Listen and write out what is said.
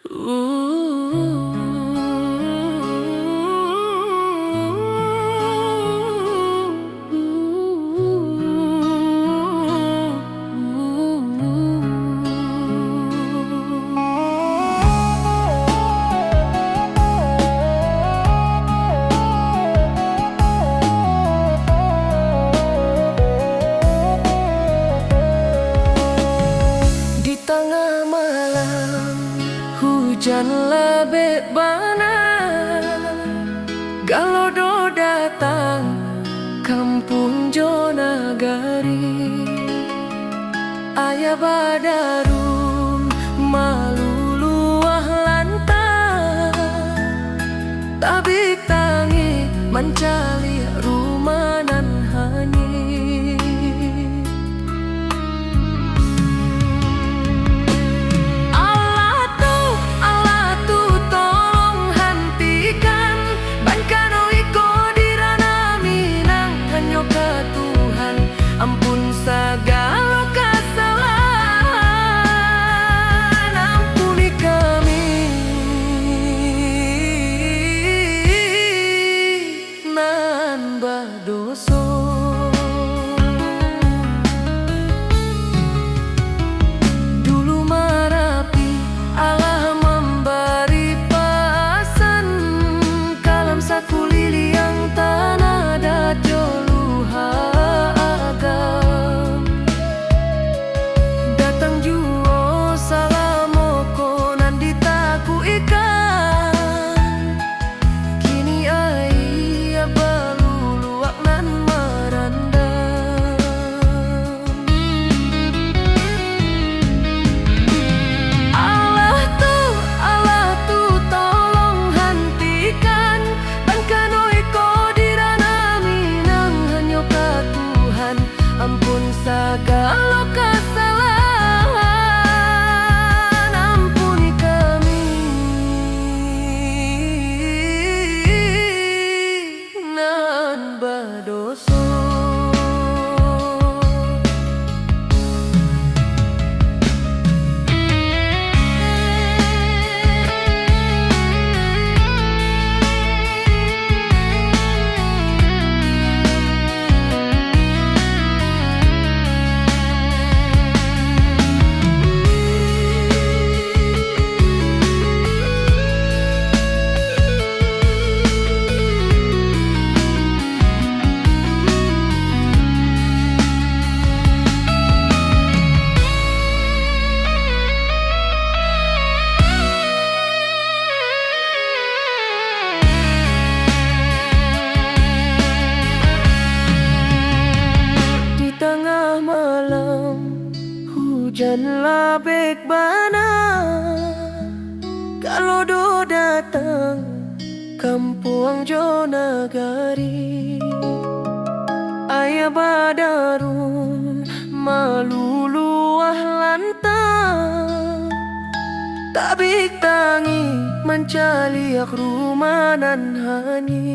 Di tengah malam hujan lebih banyak, Galodo datang kampung Jonagari. Ayah badarun maluluah lantang, tabik tangi mencali rumanan hani. Ampun segala kesalahan, ampuni kami nan berdosa. Dulu Marapi Allah memberi pesan, kalam sakulili yang tanah dan joluhan. Datang juo salamoko nan ditaku ikan, kini ayah baluluak nan merandam. Allah tu tolong hentikan bangkanoi ko dirana minang hanya ka Tuhan, ampun segala kesalahan, ampuni kami nan berdosa. Hujan labik bana, Galodo datang kampung Jonagari. Ayah badarun maluluah lantang, tabik tangi mencaliak rumanan hani.